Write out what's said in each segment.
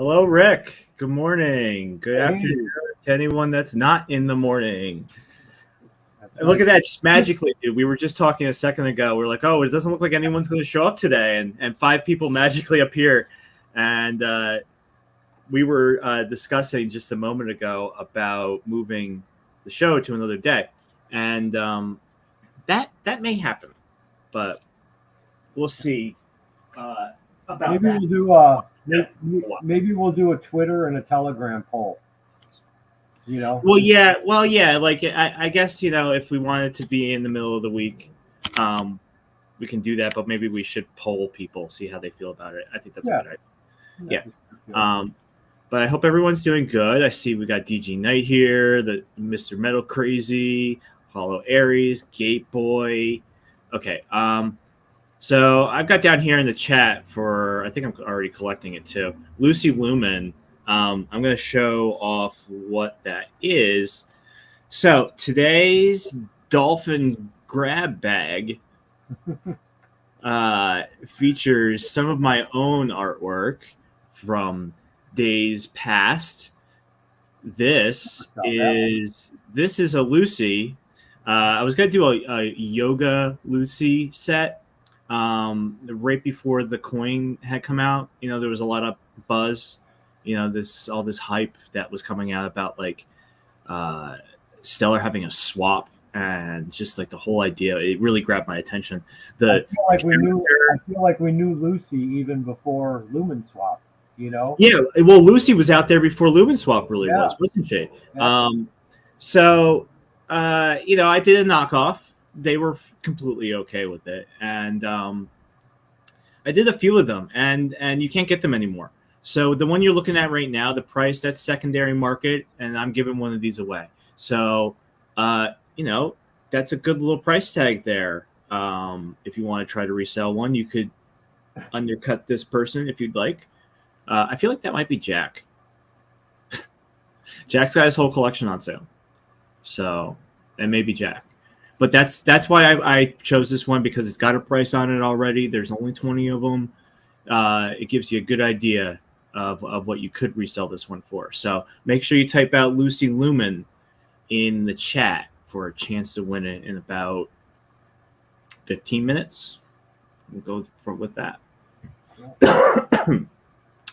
Hello, Rick. Good morning. Good Hey, afternoon to anyone that's not in the morning. that's And look right. at that, just magically, dude. We were just talking a second ago. We're like, oh, it doesn't look like anyone's going to show up today. And five people magically appear. And we were discussing just a moment ago about moving the show to another day. And that may happen, but we'll see about Maybe that. we'll do maybe we'll do a Twitter and a Telegram poll. You know, Well, yeah. Like I guess if we wanted to be in the middle of the week, we can do that. But maybe we should poll people, see how they feel about it. I think that's a yeah, good idea. yeah, Yeah. But I hope everyone's doing good. I see we got DG Knight here, the Mr. Metal Crazy, Hollow Aries, Gate Boy. Okay. So I've got down here in the chat I think I'm already collecting it too. Lucy Lumen. I'm going to show off what that is. So today's Dolphin Grab Bag features some of my own artwork from days past. This is a Lucy. I was gonna do a yoga Lucy set right before the coin had come out. There was a lot of buzz. All this hype that was coming out about like Stellar having a swap and just like the whole idea. It really grabbed my attention. I feel like we knew Lucy even before Lumen Swap. Yeah, well, Lucy was out there before Lumen Swap really was, wasn't she? Yeah. So, I did a knockoff. They were completely okay with it, and I did a few of them, and you can't get them anymore. So the one you're looking at right now, the price, that's secondary market, and I'm giving one of these away. So, that's a good little price tag there. If you want to try to resell one, you could undercut this person if you'd like. I feel like that might be Jack. Jack's got his whole collection on sale. So, and maybe Jack. But that's why I chose this one, because it's got a price on it already. There's only 20 of them. It gives you a good idea of what you could resell this one for. So make sure you type out Lucy Lumen in the chat for a chance to win it in about 15 minutes. We'll go with that.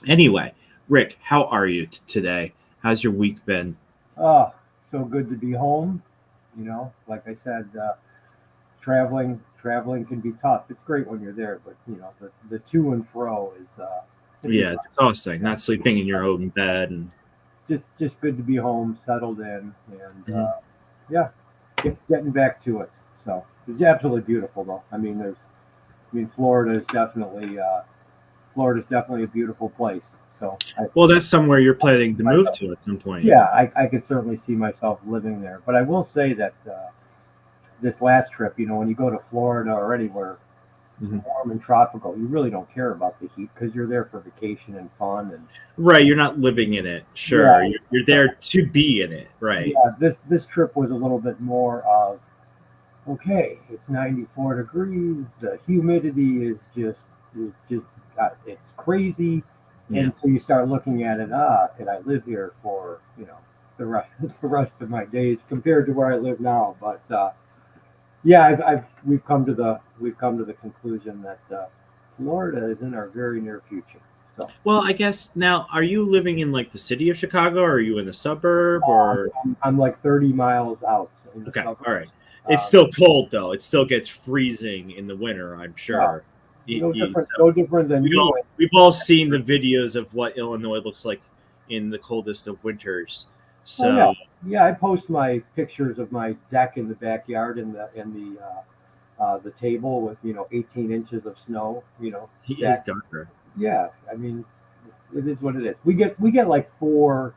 Anyway, Rick, how are you today? How's your week been? Oh, so good to be home. Like I said, traveling can be tough. It's great when you're there, but the to and fro is it's exhausting. Not sleeping in your own bed, and just good to be home, settled in, and getting back to it. So it's absolutely beautiful, though. Florida is definitely a beautiful place. So that's somewhere you're planning to move to at some point. Yeah, I could certainly see myself living there. But I will say that this last trip, when you go to Florida or anywhere warm and tropical, you really don't care about the heat because you're there for vacation and fun. And right, you're not living in it. Sure, you're there to be in it. Right. Yeah, this trip was a little bit more of, okay, it's 94 degrees. The humidity is just it's crazy. Yeah. And so you start looking at it. Could I live here for the rest of my days compared to where I live now? But we've come to the conclusion that Florida is in our very near future. So, well, I guess now, are you living in like the city of Chicago, or are you in the suburb, or? I'm like 30 miles out. Okay, all right. It's still cold though. It still gets freezing in the winter, I'm sure. No different than you. We've all seen the videos of what Illinois looks like in the coldest of winters. So I post my pictures of my deck in the backyard and the table with 18 inches of snow. He is darker. Yeah, it is what it is. We get like 4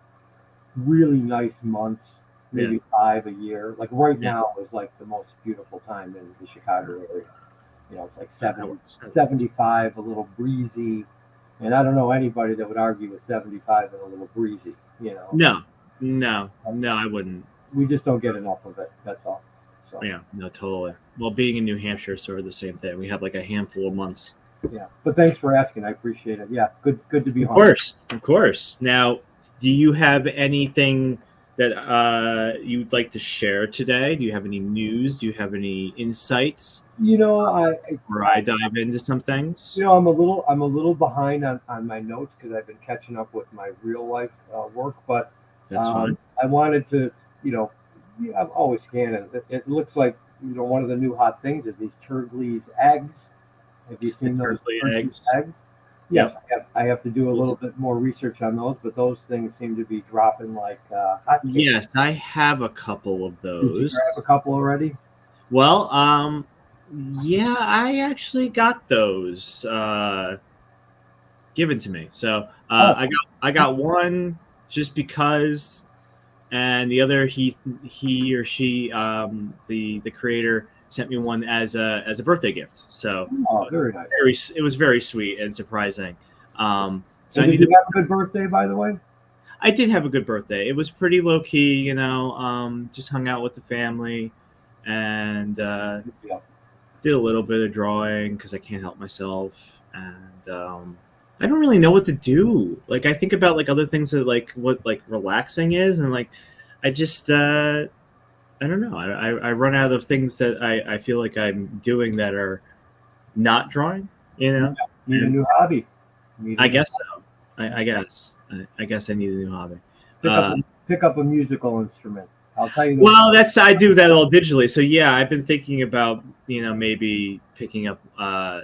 really nice months, maybe 5 a year. Like right now is like the most beautiful time in the Chicago area. It's like 75, a little breezy. And I don't know anybody that would argue with 75 and a little breezy, No, I wouldn't. We just don't get enough of it. That's all. So. Yeah, no, totally. Well, being in New Hampshire is sort of the same thing. We have like a handful of months Yeah, but thanks for asking. I appreciate it. Yeah, good to be home. Of course. Now, do you have anything that you'd like to share today? Do you have any news? Do you have any insights? Where I dive into some things. I'm a little behind on my notes because I've been catching up with my real life work, but That's fine. I wanted to, I'm always scanning. It looks like one of the new hot things is these Turgles eggs. Have you seen those eggs? Yes, I have to do a little bit more research on those, but those things seem to be dropping like hotcakes. Yes, I have a couple of those. Did you grab a couple already? Well, yeah, I actually got those given to me. So I got one just because, and the other he or she the creator sent me one as a birthday gift. So very nice. It was very sweet and surprising. So did you have a good birthday, by the way? I did have a good birthday. It was pretty low key, just hung out with the family and did a little bit of drawing because I can't help myself. And I don't really know what to do. Like I think about like other things that like what like relaxing is, and like I just I don't know. I run out of things that I feel like I'm doing that are not drawing. Need a new hobby. I guess so. I guess I need a new hobby. Pick up a musical instrument. I'll tell you. Well, I do that all digitally. So yeah, I've been thinking about maybe picking up. I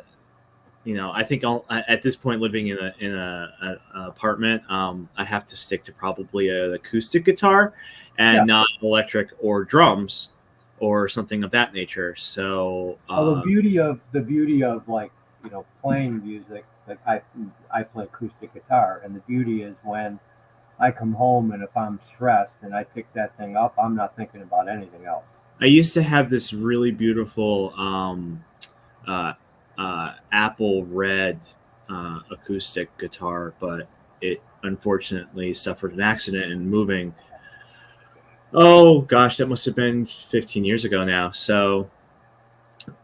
think at this point living in an apartment, I have to stick to probably an acoustic guitar and not electric or drums or something of that nature. So the beauty of like playing music, like I play acoustic guitar, and the beauty is when I come home and if I'm stressed and I pick that thing up, I'm not thinking about anything else. I used to have this really beautiful apple red acoustic guitar, but it unfortunately suffered an accident in moving. Oh gosh, that must have been 15 years ago now. So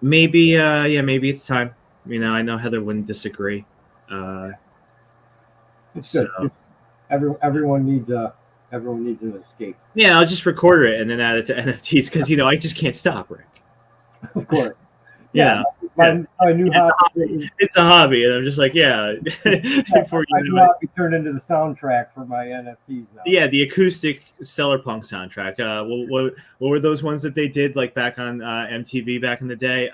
maybe maybe it's time. I know Heather wouldn't disagree. It's good. Everyone needs an escape. Yeah, I'll just record it and then add it to NFTs because I just can't stop, Rick. Of course. Yeah. My new hobby. It's a hobby, and I'm just like, before my new hobby turned into the soundtrack for my NFTs now. Yeah, the acoustic Stellar Punk soundtrack. What were those ones that they did like back on MTV back in the day?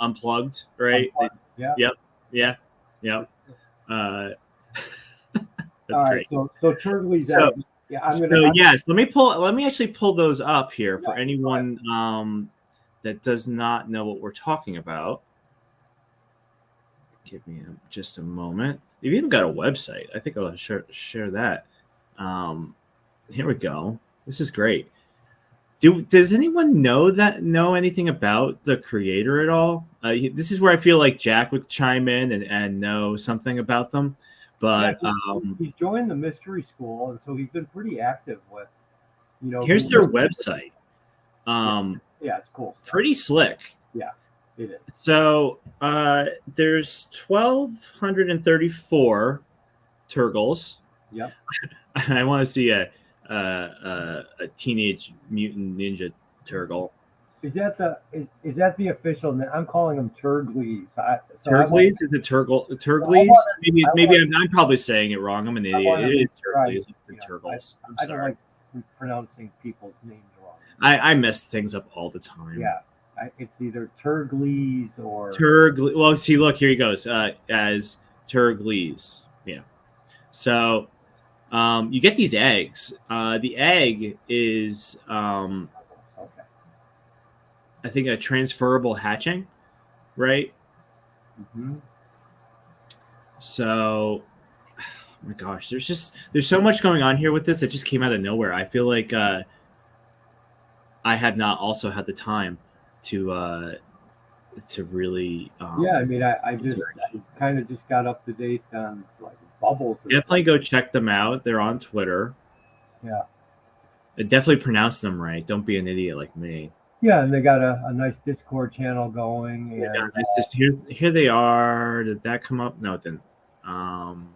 Unplugged, right? Yeah. Yep. That's all great. Right, so Turgles. Yes, let me actually pull those up here for anyone that does not know what we're talking about. Give me just a moment. You've even got a website. I think I'll share that. Here we go. This is great. Does anyone know anything about the creator at all? This is where I feel like Jack would chime in and know something about them. But he's joined the mystery school, and so he's been pretty active with. Here's their website. Yeah, it's cool. Pretty slick. Yeah, it is. So there's 1,234 Turgles. Yep. I want to see a Teenage Mutant Ninja Turgle. Is that the official name? I'm calling them Turgles. Turgles is a Turgle. Turgles. Maybe I'm probably saying it wrong. I'm an idiot. It is Turgles. It's Turgles. I don't like pronouncing people's names wrong. I mess things up all the time. Yeah, it's either Turgles or Turgles. Well, see, look, here he goes as Turgles. Yeah. So you get these eggs. The egg is I think a transferable hatching, right? Mm-hmm. So, oh my gosh, there's so much going on here with this that just came out of nowhere. I feel like I have not also had the time to really. I mean, I kind of just got up to date on like bubbles. Definitely go check them out. They're on Twitter. Yeah. Definitely pronounce them right. Don't be an idiot like me. Yeah, and they got a nice Discord channel going, Yeah, and it's just here they are. Did that come up? No, it didn't. Um,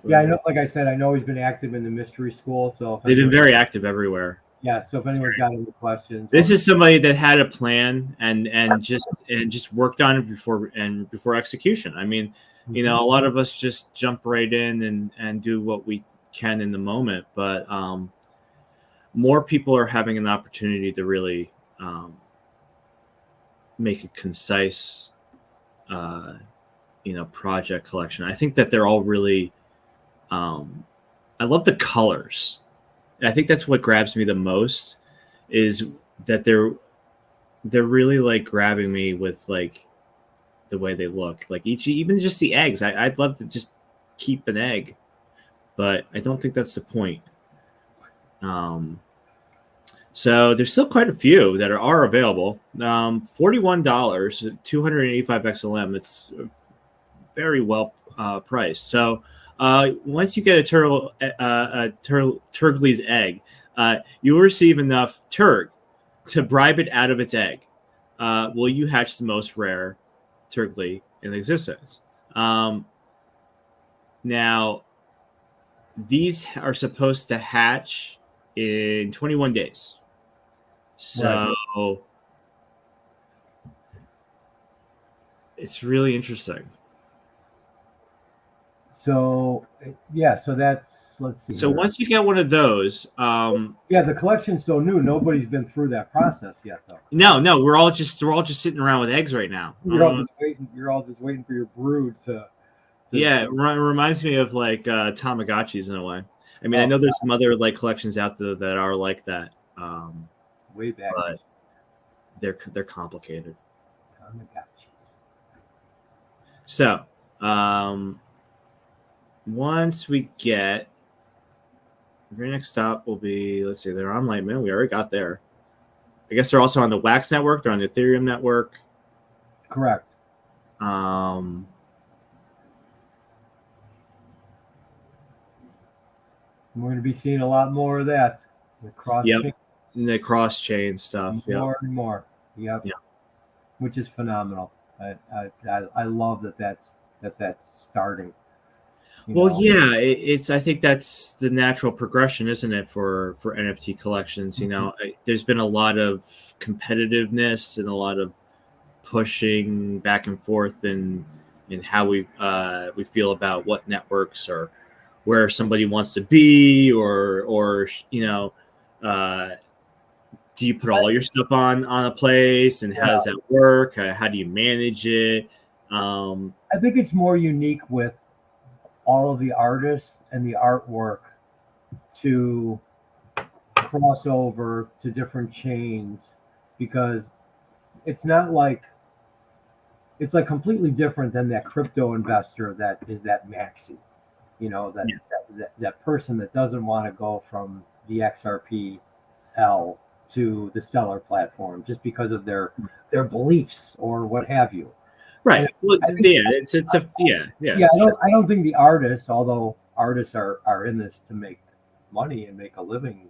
yeah, I know. Like I said, I know he's been active in the mystery school. So if they've been anyone, very active everywhere. yeah, so if anyone's got any questions, This is somebody that had a plan and just worked on it before execution. I mean, a lot of us just jump right in and do what we can in the moment, but more people are having an opportunity to really make a concise, project collection. I think that they're all really. I love the colors. And I think that's what grabs me the most is that they're really like grabbing me with like the way they look. Like even just the eggs. I'd love to just keep an egg, but I don't think that's the point. Um, so there's still quite a few that are available. $41, 285 XLM. It's very well priced. So once you get a Turgly's egg, you'll receive enough Turg to bribe it out of its egg. Will you hatch the most rare Turgly in existence? Now, these are supposed to hatch in 21 days. So it's really interesting. So yeah, so that's let's see. So once you get one of those, yeah, the collection's so new, nobody's been through that process yet, though. No, we're all just sitting around with eggs right now. You're all just waiting. You're all just waiting for your brood to yeah, it reminds me of like Tamagotchis in a way. I mean, I know there's some other like collections out there that are like that. Way back, but they're complicated. Tamagotchis. So, once we get the very next stop will be, let's see, they're on Litemint. We already got there. I guess they're also on the Wax network. They're on the Ethereum network. Correct. We're going to be seeing a lot more of that. The cross chain stuff. More and more. Yep. Yeah. Which is phenomenal. I love that's starting. Well, yeah, I think that's the natural progression, isn't it, for NFT collections? There's been a lot of competitiveness and a lot of pushing back and forth in how we feel about what networks or where somebody wants to be, or do you put all your stuff on a place, and how does that work? How do you manage it? I think it's more unique with all of the artists and the artwork to cross over to different chains, because it's like completely different than that crypto investor that is that maxi, that person that doesn't want to go from the XRP-L to the Stellar platform just because of their beliefs or what have you. Right. Well, I don't think the artists, although artists are in this to make money and make a living,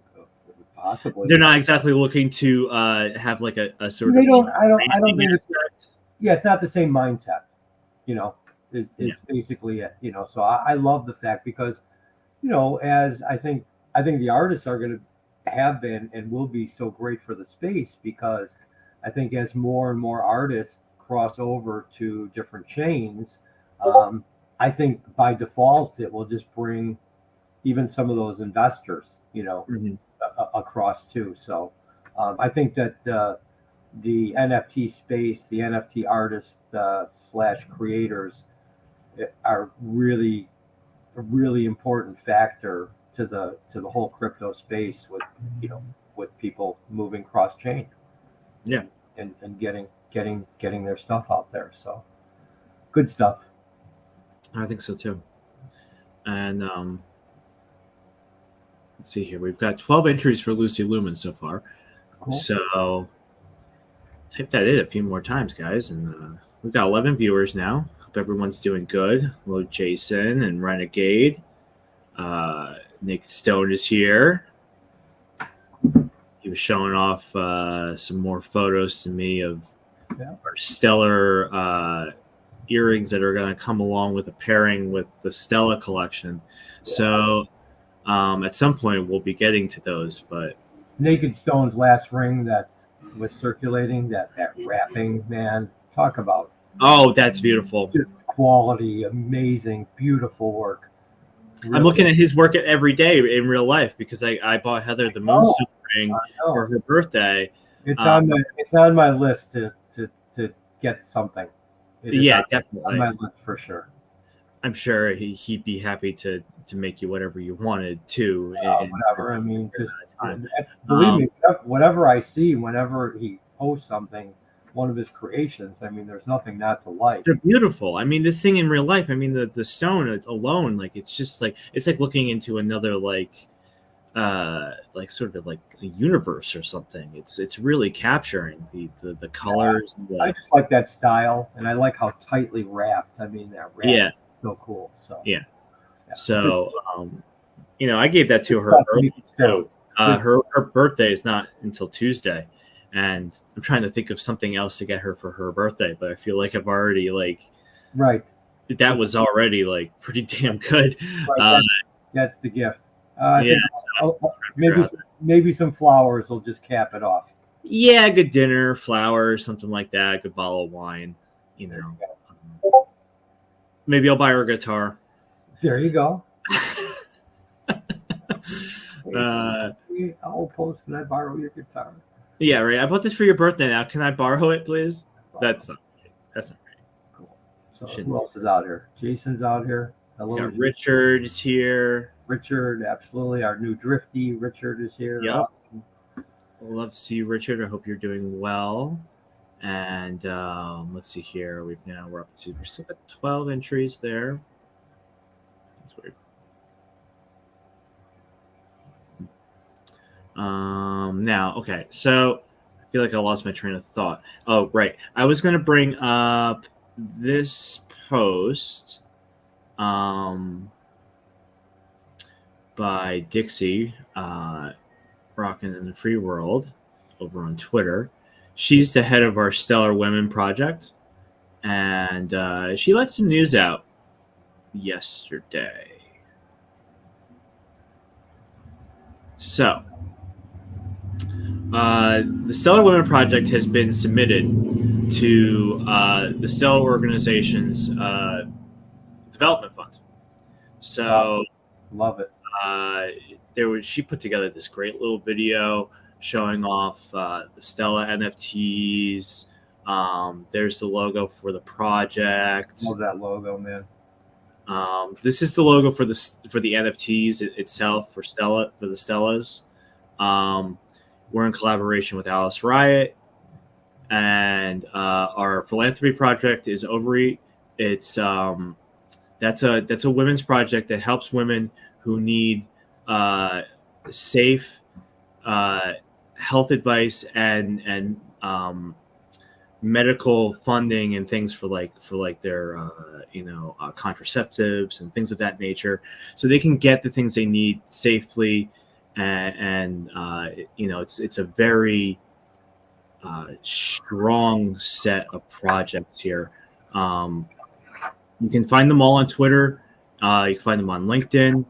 possibly. They're not exactly looking to have like a sort of. I don't think it's. Yeah, it's not the same mindset. It's basically it. So I love the fact because, as I think the artists are going to have been and will be so great for the space, because I think as more and more artists cross over to different chains, I think by default it will just bring even some of those investors, across too. So I think that the NFT space, the NFT artists / creators are really a really important factor to the whole crypto space with people moving cross chain. Yeah. And getting their stuff out there. So good stuff. I think so too. And let's see here. We've got 12 entries for Lucy Lumen so far. Cool. So type that in a few more times, guys. And we've got 11 viewers now. Hope everyone's doing good. Hello, Jason and Renegade. Nick Stone is here. He was showing off some more photos to me of our stellar earrings that are going to come along with a pairing with the Stella collection. So at some point we'll be getting to those. But Naked Stone's last ring that was circulating, that wrapping, man, talk about. Oh, that's beautiful. Just quality, amazing, beautiful work. Really. I'm looking at his work every day in real life because I bought Heather the Moonstone ring for her birthday. It's on my list to get something. Definitely on my list for sure. I'm sure he'd be happy to make you whatever you wanted to. Whatever. I mean, just believe me, whatever I see, whenever he posts something, one of his creations, I mean, there's nothing not to like. They're beautiful. I mean, this thing in real life, I mean, the stone alone, like it's just like it's like looking into another like sort of like a universe or something. It's really capturing the colors. I just like that style, and I like how tightly wrapped. I mean, that wrap is so cool. So So I gave that to her early too. Her birthday is not until Tuesday. And I'm trying to think of something else to get her for her birthday, but I feel like I've already that was already like pretty damn good. Right, that's the gift. Maybe some flowers will just cap it off. Yeah, good dinner, flowers, something like that. Good bottle of wine. Maybe I'll buy her a guitar. There you go. Post, can I borrow your guitar? Yeah, right. I bought this for your birthday now. Can I borrow it, please? That's not right. Cool. So who else is out here? Jason's out here. Hello. Richard is here. Richard, absolutely. Our new Drifty Richard is here. Yep. Awesome. We'll love to see you, Richard. I hope you're doing well. And let's see here. We're still at 12 entries there. That's weird. Now, okay, so I feel like I lost my train of thought. Oh, right. I was going to bring up this post by Dixie, Rockin' in the Free World, over on Twitter. She's the head of our Stellar Women project, and she let some news out yesterday. So, the Stellar Women Project has been submitted to the Stellar Organization's Development Fund. So, awesome. Love it. She put together this great little video showing off the Stella NFTs. There's the logo for the project. Love that logo, man. This is the logo for the NFTs itself for the Stellas. We're in collaboration with Alice Riot, and our philanthropy project is Overeat. It's that's a women's project that helps women who need safe health advice and medical funding and things for their contraceptives and things of that nature, so they can get the things they need safely. And it's a very strong set of projects here. You can find them all on Twitter. You can find them on LinkedIn.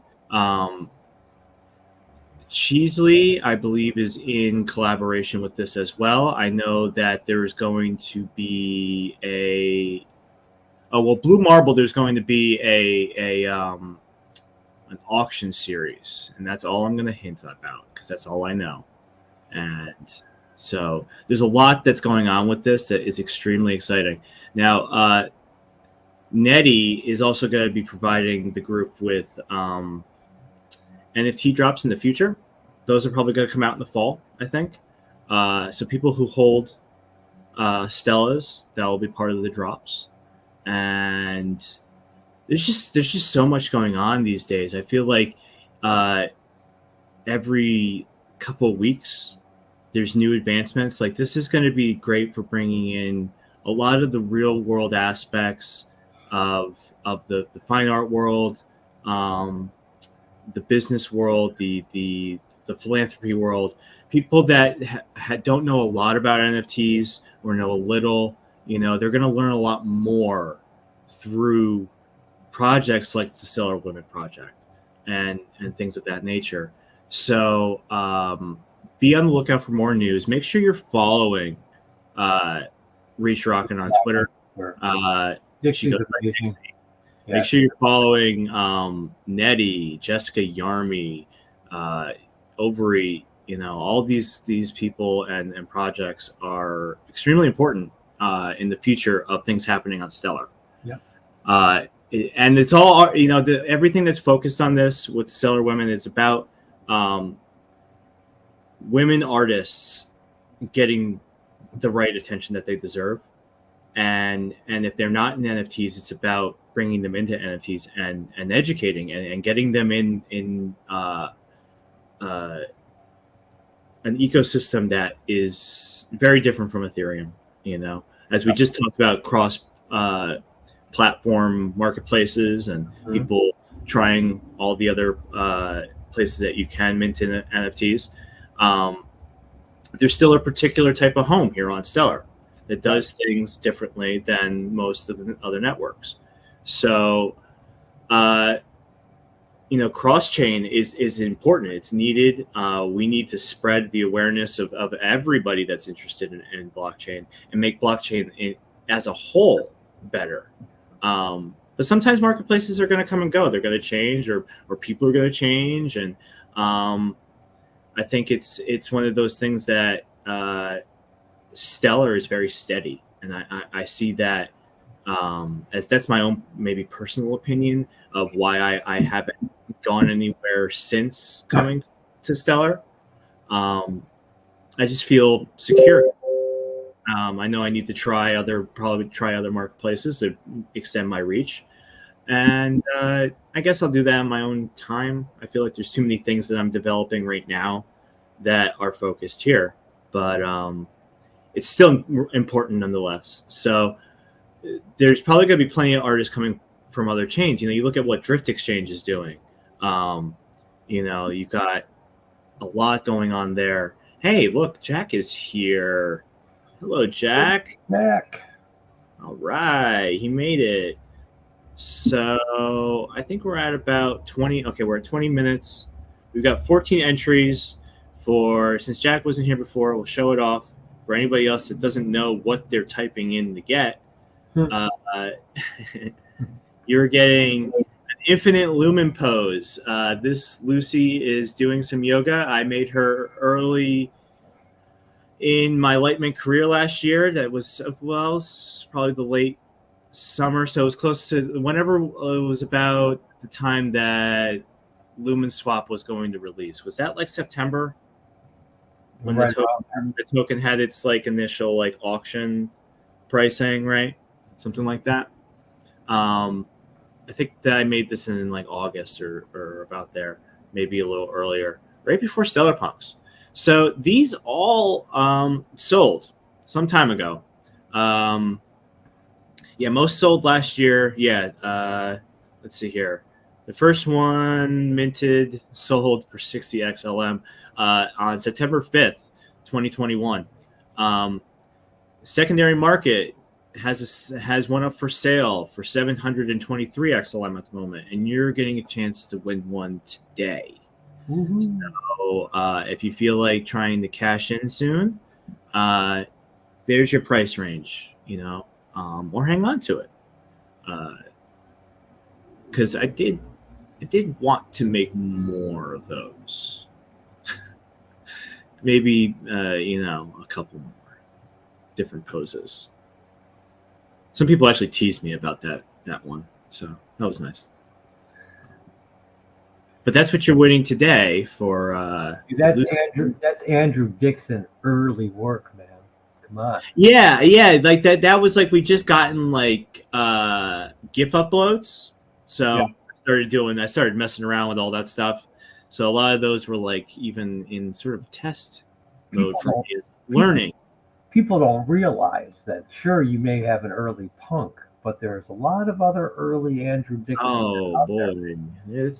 Cheesley, I believe, is in collaboration with this as well. I know that there is going to be Blue Marble. There's going to be an auction series, and that's all I'm going to hint about because that's all I know. And so there's a lot that's going on with this that is extremely exciting. Now, Nettie is also going to be providing the group with NFT drops in the future. Those are probably going to come out in the fall, I think. So people who hold Stellas, that will be part of the drops. And there's just so much going on these days. I feel like every couple of weeks there's new advancements. Like, this is going to be great for bringing in a lot of the real world aspects of the fine art world. the business world, the philanthropy world, people that don't know a lot about NFTs or know a little, they're going to learn a lot more through projects like the Stellar Women Project and things of that nature. So be on the lookout for more news. Make sure you're following Reach Rockin' on Twitter. Dixie's amazing. Make sure you're following Nettie, Jessica Yarmy, Overeat. All these people and projects are extremely important in the future of things happening on Stellar. Yeah. And it's all, everything that's focused on this with Stellar Women is about women artists getting the right attention that they deserve. And if they're not in NFTs, it's about bringing them into NFTs and educating and getting them in an ecosystem that is very different from Ethereum. As we just talked about, cross platform marketplaces and people trying all the other places that you can mint in NFTs. There's still a particular type of home here on Stellar that does things differently than most of the other networks. So, cross-chain is important. It's needed. We need to spread the awareness of everybody that's interested in blockchain and make blockchain as a whole better. But sometimes marketplaces are going to come and go. They're going to change, or people are going to change. And I think it's one of those things that Stellar is very steady, and I see that as that's my own maybe personal opinion of why I haven't gone anywhere since coming to Stellar. I just feel secure. I know I need to probably try other marketplaces to extend my reach, and I guess I'll do that in my own time. I feel like there's too many things that I'm developing right now that are focused here, but it's still important nonetheless. So there's probably going to be plenty of artists coming from other chains. You look at what Drift Exchange is doing. You've got a lot going on there. Hey, look, Jack is here. Hello, Jack. Jack. All right, he made it. So I think we're at about 20. Okay, we're at 20 minutes. We've got 14 entries since Jack wasn't here before. We'll show it off for anybody else that doesn't know what they're typing in to get. You're getting an infinite lumen pose. This Lucy is doing some yoga. I made her early in my Litemint career last year. That was, probably the late summer. So it was close to whenever it was about the time that Lumen Swap was going to release. Was that like September? When the token had its initial auction pricing, right? Something like that. I think that I made this in August or about there, maybe a little earlier, right before Stellar Punks. So these all sold some time ago. Most sold last year. Let's see here. The first one minted, sold for 60 XLM on September 5th, 2021. Secondary market has one up for sale for 723 XLM at the moment, and you're getting a chance to win one today. Mm-hmm. So if you feel like trying to cash in soon, there's your price range, or hang on to it. Because I did want to make more of those. Maybe, a couple more different poses. Some people actually teased me about that one. So that was nice. But that's what you're winning today for. That's Andrew Dixon early work, man. Come on. Yeah, like that. That was we just gotten GIF uploads. So I started messing around with all that stuff. So a lot of those were even in sort of test mode for me, is learning. People don't realize that. Sure, you may have an early punk, but there's a lot of other early Andrew Dixon. Oh boy,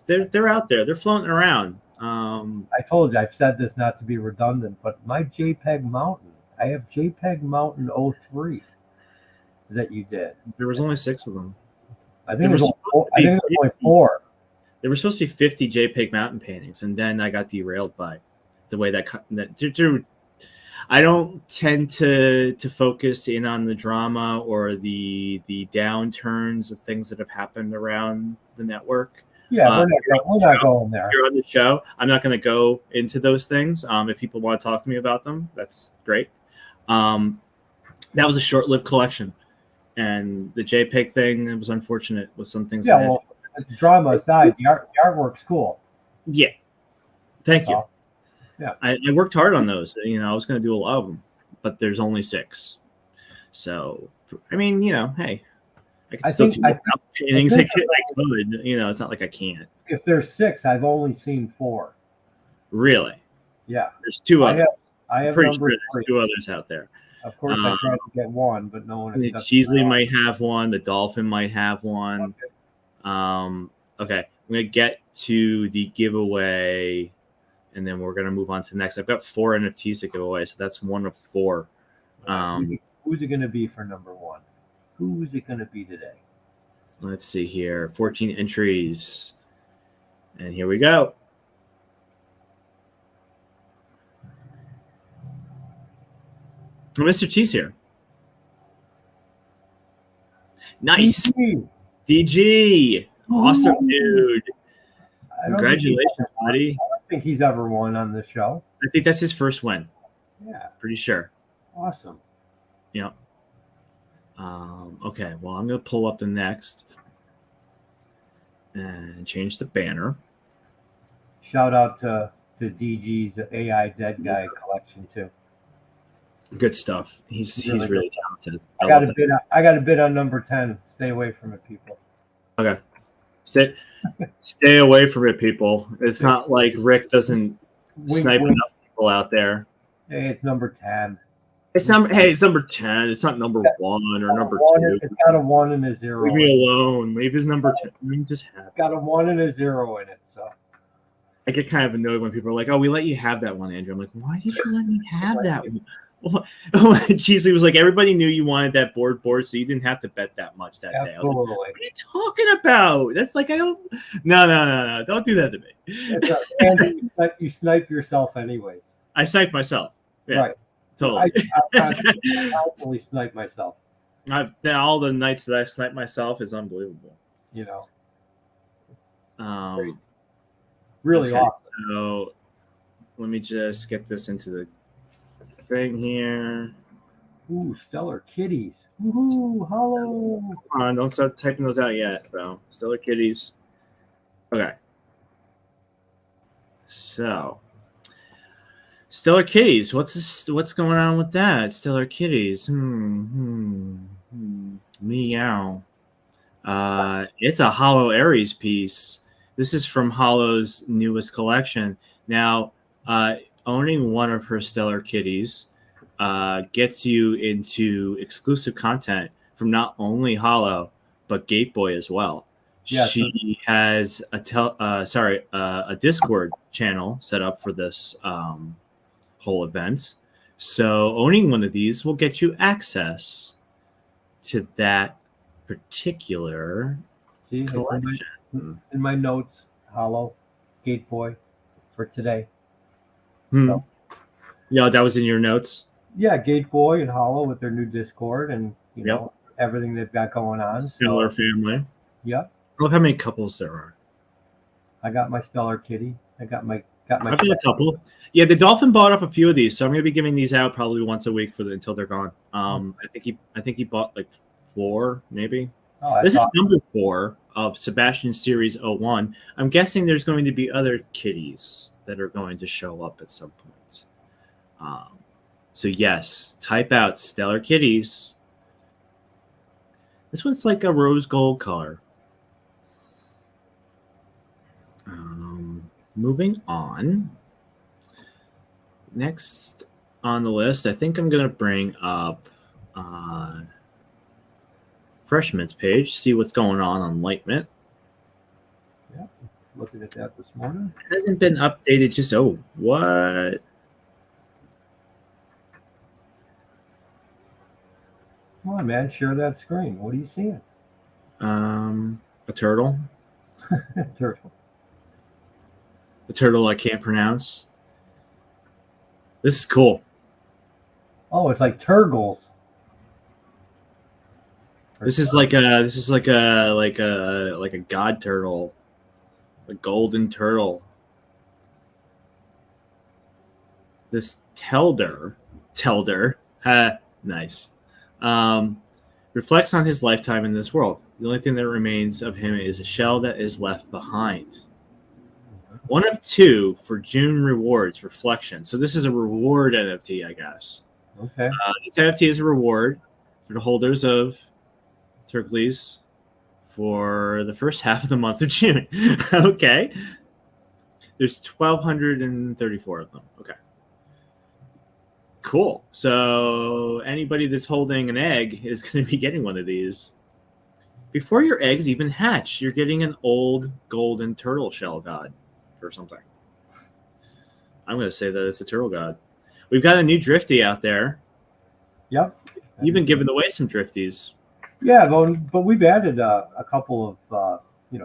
they're out there. They're floating around. I told you, I've said this not to be redundant, but my JPEG Mountain, I have JPEG Mountain 03 that you did. There was only 6 of them. I think it was only 4. There were supposed to be 50 JPEG mountain paintings, and then I got derailed by the way that I don't tend to focus in on the drama or the downturns of things that have happened around the network. Yeah, we're not going there. You're on the show. I'm not going to go into those things. If people want to talk to me about them, that's great. That was a short-lived collection, and the JPEG thing, it was unfortunate with some things. Yeah, well, drama aside, the artwork's cool. Yeah, thank you. Yeah, I worked hard on those. I was going to do a lot of them, but there's only 6. So, I mean, hey, I can still do paintings. I could. It's not like I can't. If there's 6, I've only seen 4. Really? Yeah. There's 2 others. I have pretty number sure there's 2 others out there. Of course, I tried to get one, but no one. Cheesley might have one. The Dolphin might have one. Okay. I'm going to get to the giveaway, and then we're going to move on to the next. I've got 4 NFTs to give away, so that's 1 of 4. Who's it going to be for number 1? Who's it going to be today? Let's see here. 14 entries. And here we go. Mr. T's here. Nice. DG. Awesome, dude. Congratulations, buddy. I don't think he's ever won on this show. I think that's his first win. Yeah. Pretty sure. Awesome. Yeah. Okay, well, I'm going to pull up the next and change the banner. Shout out to DG's AI Dead Guy collection, too. Good stuff. He's really talented. I got a bid on number 10. Stay away from it, people. Okay. Stay away from it, people. It's not like Rick doesn't snipe enough people out there. Hey, it's number 10. It's number 10. It's not number 1 or number 2. It's got a 1 and a 0. Leave me alone. Leave his number 10. Let me just have it. Got a 1 and a 0 in it. So I get kind of annoyed when people are like, "Oh, we let you have that one, Andrew." I'm like, "Why did you let me have that one?" Cheesley was like, "Everybody knew you wanted that board, so you didn't have to bet that much that day." I was like, "What are you talking about? That's like I don't." No. Don't do that to me. And you snipe yourself anyways. I sniped myself. Yeah, right. Totally. I constantly snipe myself. All the nights that I've sniped myself is unbelievable. Really awesome. So let me just get this into the thing here. Ooh, Stellar Kitties. Woohoo, hello. Come on, don't start typing those out yet, bro. Stellar Kitties. Okay. So Stellar Kitties. What's going on with that? Stellar Kitties. Meow. It's a Hollow Aries piece. This is from Hollow's newest collection. Now, owning one of her Stellar Kitties gets you into exclusive content from not only Hollow but Gateboy as well. Yeah, she has a Discord channel set up for this whole event. So owning one of these will get you access to that particular collection. In my notes, Hollow, Gateboy for today. So. Yeah, that was in your notes? Yeah, Gateboy and Hollow with their new Discord and you know everything they've got going on. Stellar family. Yep. Look how many couples there are. I got my Stellar Kitty. I've got a couple. Yeah, the Dolphin bought up a few of these, so I'm gonna be giving these out probably once a week until they're gone. I think he bought like 4, maybe. This is number 4 of Sebastian's Series 01. I'm guessing there's going to be other kitties that are going to show up at some point. So yes, type out Stellar Kitties. This one's like a rose gold color. Moving on. Next on the list, I think I'm going to bring up refreshments page, see what's going on Litemint. Yeah, looking at that this morning. It hasn't been updated. Just what? Come on, man, share that screen. What are you seeing? A turtle. Turtle. A turtle I can't pronounce. This is cool. Oh, it's like Turgles. This is like a god turtle, a golden turtle. This Telder, nice. Reflects on his lifetime in this world. The only thing that remains of him is a shell that is left behind. 1 of 2 for June rewards reflection. So this is a reward NFT, I guess. Okay. This NFT is a reward for the holders of Turkleys for the first half of the month of June. Okay. There's 1,234 of them. Okay. Cool. So anybody that's holding an egg is going to be getting one of these. Before your eggs even hatch, you're getting an old golden turtle shell god or something. I'm going to say that it's a turtle god. We've got a new Drifty out there. Yep. You've been giving away some Drifties. Yeah, but we've added a couple of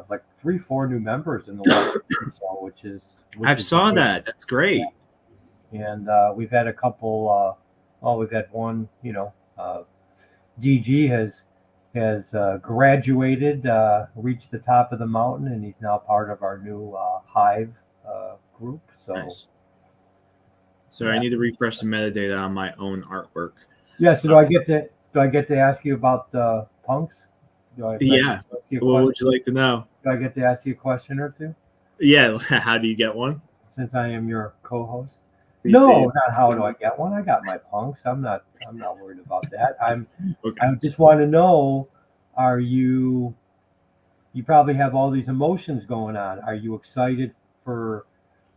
like 3-4 new members in the last week or so, which is saw great. that. That's great. Yeah. And we've had a couple. We've had one. DG has graduated, reached the top of the mountain, and he's now part of our new Hive group. So. Nice. Sorry, I need to refresh the metadata on my own artwork. Yeah. So do I get to ask you about punks? Yeah. What would you like to know? Do I get to ask you a question or two? Yeah. How do you get one? Since I am your co-host. Please No, not how do I get one. I got my punks. I'm not worried about that. Okay. I just want to know, are you probably have all these emotions going on. Are you excited for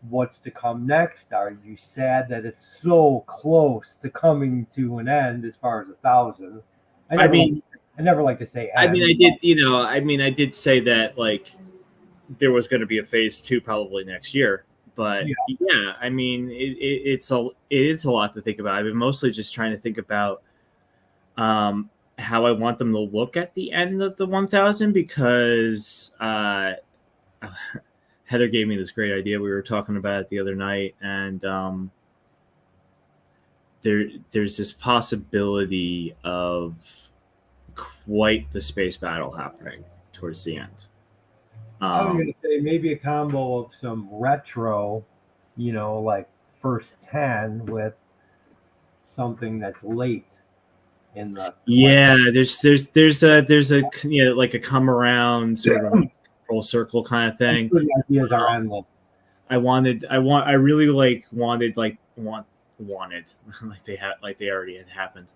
what's to come next? Are you sad that it's so close to coming to an end as far as 1,000? I never like to say end. I did say that like there was going to be a phase 2 probably next year. But yeah, I mean, it's a lot to think about. I've been mostly just trying to think about how I want them to look at the end of the 1,000 because Heather gave me this great idea. We were talking about it the other night, and there's this possibility of quite the space battle happening towards the end. I was going to say maybe a combo of some retro, like first 10 with something that's late in the. Yeah, there's a like a come around sort of full circle kind of thing. The ideas are endless. I really wanted like they already had happened.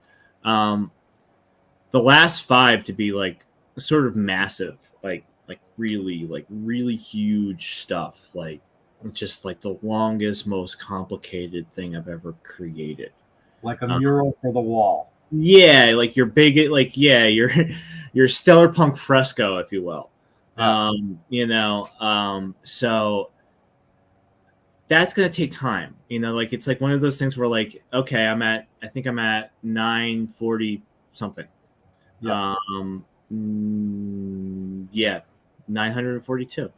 The last 5 to be like sort of massive, like really huge stuff, like just like the longest, most complicated thing I've ever created. Like a mural for the wall. Yeah, like your big, like your stellar punk fresco, if you will. Yeah. So that's gonna take time. Like it's like one of those things where like, okay, I think I'm at 940 something. Yeah. 942.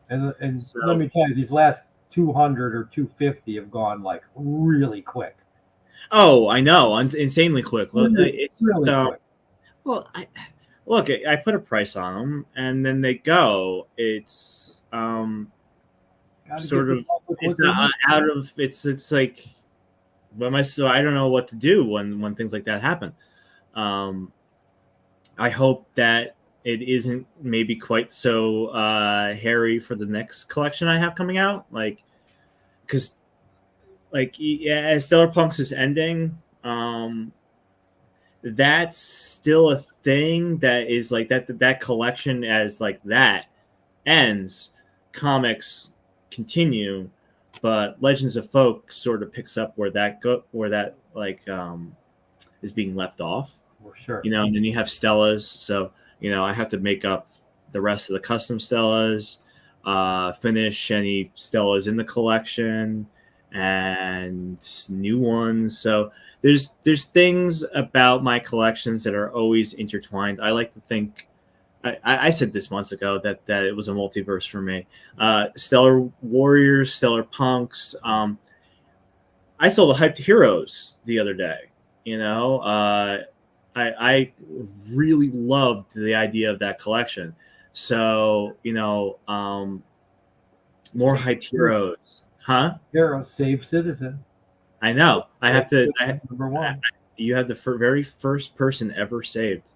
And so, let me tell you, these last 200 or 250 have gone like really quick. Oh, I know, insanely quick. It's really quick. Well, I put a price on them, and then they go. It's sort of it's not out of it's like, so I don't know what to do when things like that happen. I hope that it isn't maybe quite so hairy for the next collection I have coming out. Like, because, like, as Stellar Punks is ending, that's still a thing that is like that collection as like that ends. Comics continue, but Legends of Folk sort of picks up where that is being left off. For sure. And then you have Stella's. So I have to make up the rest of the custom Stellas, finish any Stellas in the collection, and new ones. So there's things about my collections that are always intertwined. I like to think. I said this months ago that it was a multiverse for me. Stellar Warriors, Stellar Punks. I sold a Hyped Heroes the other day. I really loved the idea of that collection. So, more Hyped Heroes. Huh? Hero, save citizen. I know. I have to. Number one. You have the very first person ever saved.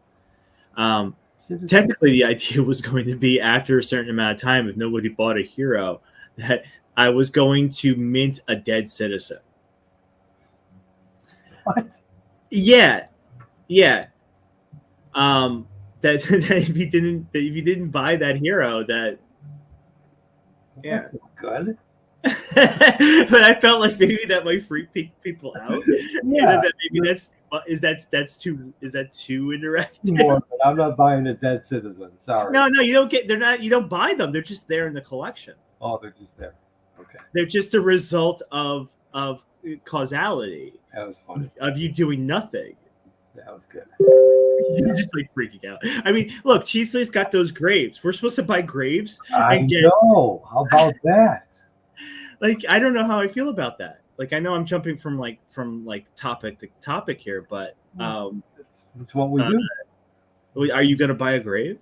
Citizen. Technically, the idea was going to be after a certain amount of time, if nobody bought a hero, that I was going to mint a dead citizen. What? Yeah. That if you didn't buy that hero, that That's good. but I felt like maybe that might freak people out. Yeah. That maybe that's too interactive. More, but I'm not buying a dead citizen. Sorry. No, you don't get. They're not. You don't buy them. They're just there in the collection. Oh, they're just there. Okay. They're just a result of causality. That was funny. Of you doing nothing. That was good. You're just like freaking out. I mean, look, Cheesley's got those graves. We're supposed to buy graves. I know. How about that? Like, I don't know how I feel about that. Like, I know I'm jumping from topic to topic here, but It's what we do. Are you gonna buy a grave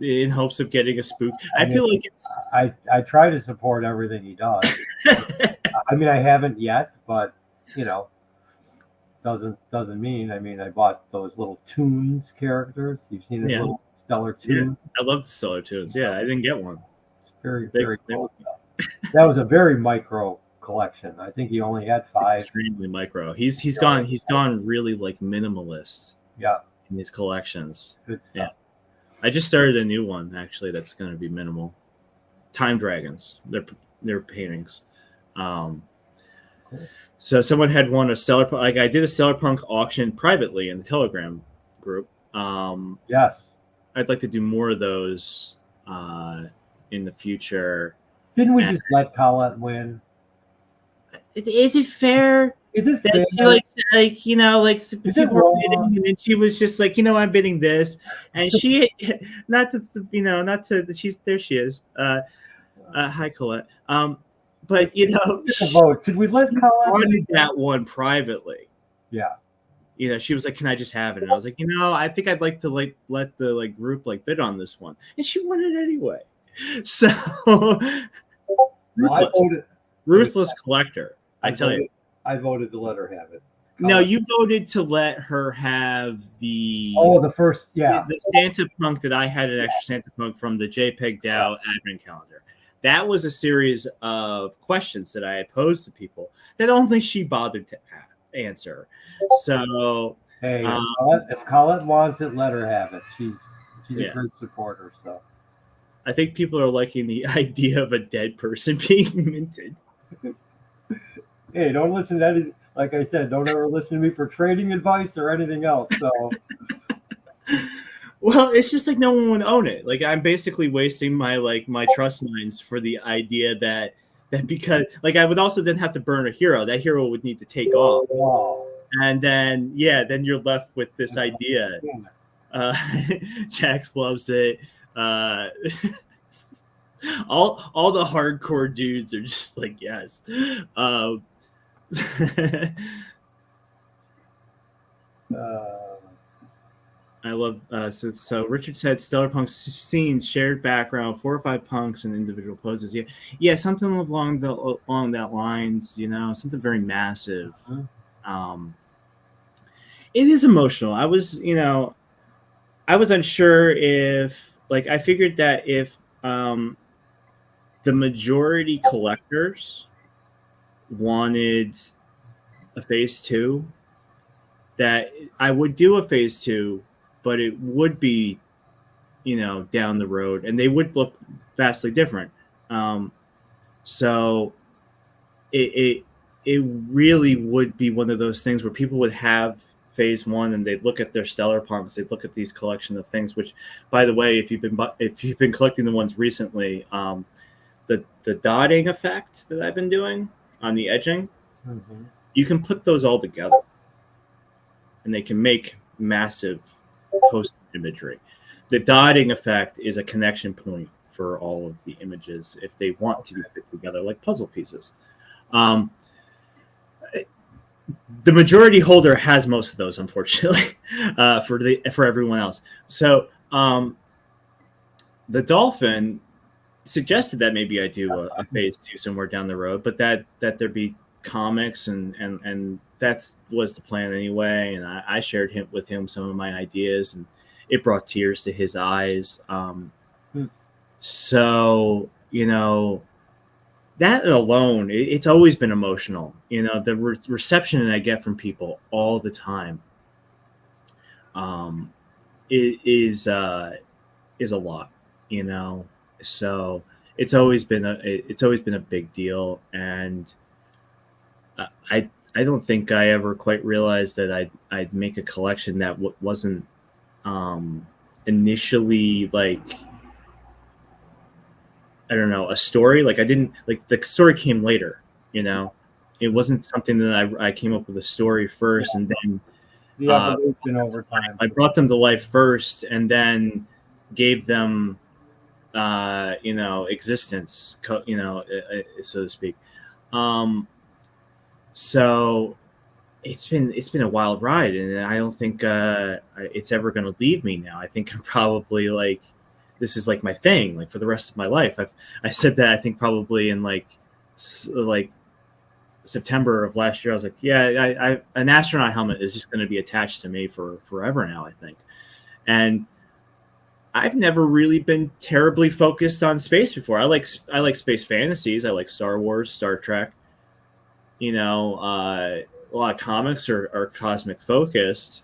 in hopes of getting a spook? I feel like it's. I try to support everything he does. I mean, I haven't yet, but doesn't mean. I mean, I bought those little Toons characters. You've seen the little Stellar Toons. Yeah, I love the Stellar Toons. Yeah, I didn't get one. It's very cool stuff. That was a very micro collection. I think he only had 5. Extremely micro. He's gone really like minimalist. Yeah. In his collections. Good stuff. Yeah. I just started a new one actually that's going to be minimal. Time Dragons. They're paintings. Cool. So someone had won a Stellar, like I did a Stellar Punk auction privately in the Telegram group. Yes. I'd like to do more of those in the future. Didn't we just let Colette win? Is it fair? Is it that fair? she people were bidding, and then she was just like, I'm bidding this, and she, she's there. She is. Hi, Colette. But vote. Should we let Colette wanted that one privately? Yeah. She was like, "Can I just have it?" And I was like, I think I'd like to let the bid on this one, and she won it anyway. So ruthless collector. I tell you, I voted to let her have it. No, you voted to let her have the first, the Santa Punk that I had an extra Santa Punk from the JPEG DAO advent calendar. That was a series of questions that I had posed to people that only she bothered to answer. So, hey, if Colette wants it, let her have it. She's a great supporter. So, I think people are liking the idea of a dead person being minted. Hey, don't listen to any. Like I said, don't ever listen to me for trading advice or anything else. So. Well, it's just like no one would own it. Like I'm basically wasting my trust lines for the idea that because I would also then have to burn a hero. That hero would need to take off. Wow. And then then you're left with this idea. Jax loves it. All the hardcore dudes are just like, yes. I love so Richard said Stellar Punk's scenes, shared background, 4 or 5 punks and individual poses. Yeah, something along that lines, something very massive. It is emotional. I was unsure if I figured that if the majority collectors wanted a phase 2, that I would do a phase 2. But it would be, down the road, and they would look vastly different. So it really would be one of those things where people would have phase one and they'd look at their stellar apartments, they'd look at these collection of things, which, by the way, if you've been collecting the ones recently, the dotting effect that I've been doing on the edging, you can put those all together and they can make massive post imagery. The dotting effect is a connection point for all of the images if they want to be put together like puzzle pieces. The majority holder has most of those, unfortunately, for everyone else. So the Dolphin suggested that maybe I do a phase two somewhere down the road, but that there be comics and that was the plan anyway. And I shared with him some of my ideas, and it brought tears to his eyes. So, that alone, it's always been emotional. The reception I get from people all the time is a lot, So it's always been a big deal, and I don't think I ever quite realized that I'd make a collection that wasn't initially like, I don't know, a story. Like I didn't like the story came later, it wasn't something that I came up with a story first and then the evolution over time. I brought them to life first and then gave them, existence, so to speak. So it's been a wild ride, and I don't think it's ever going to leave me now. I think I'm probably like, this is like my thing, like for the rest of my life. I said that I think probably in like September of last year. I was like, yeah, an astronaut helmet is just going to be attached to me for forever now, I think. And I've never really been terribly focused on space before. I like space fantasies. I like Star Wars, Star Trek. A lot of comics are cosmic focused,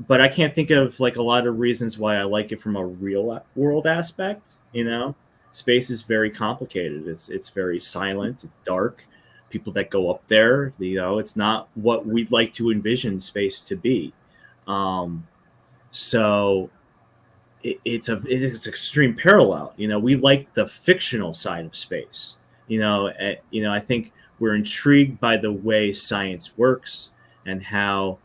but I can't think of like a lot of reasons why I like it from a real world aspect. Space is very complicated. It's very silent. It's dark. People that go up there, it's not what we'd like to envision space to be. So it's extreme parallel. We like the fictional side of space. I think we're intrigued by the way science works and how,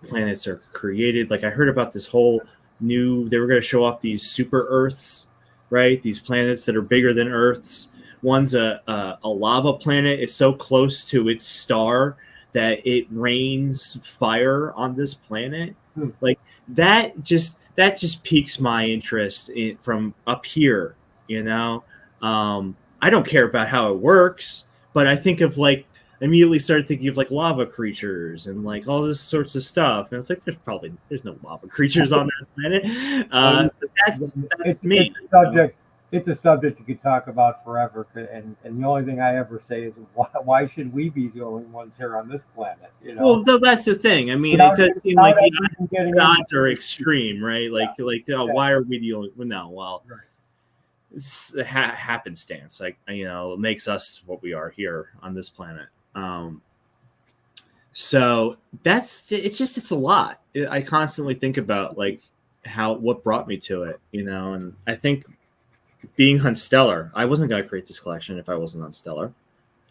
planets are created. Like I heard about this whole they were going to show off these super Earths, right? These planets that are bigger than Earths. One's a lava planet. It's so close to its star that it rains fire on this planet. Like that just piques my interest from up here. I don't care about how it works, but I think of immediately started thinking of like lava creatures and like all this sorts of stuff. And it's like, there's no lava creatures on that planet. But that's me. It's a subject you could talk about forever. And the only thing I ever say is, why should we be the only ones here on this planet? Well, that's the thing. I mean, it does seem like the odds are extreme, right? Why are we the only? Well, right. It's a happenstance. It makes us what we are here on this planet. So it's a lot. I constantly think about what brought me to it, and I think being on Stellar, I wasn't going to create this collection if I wasn't on Stellar.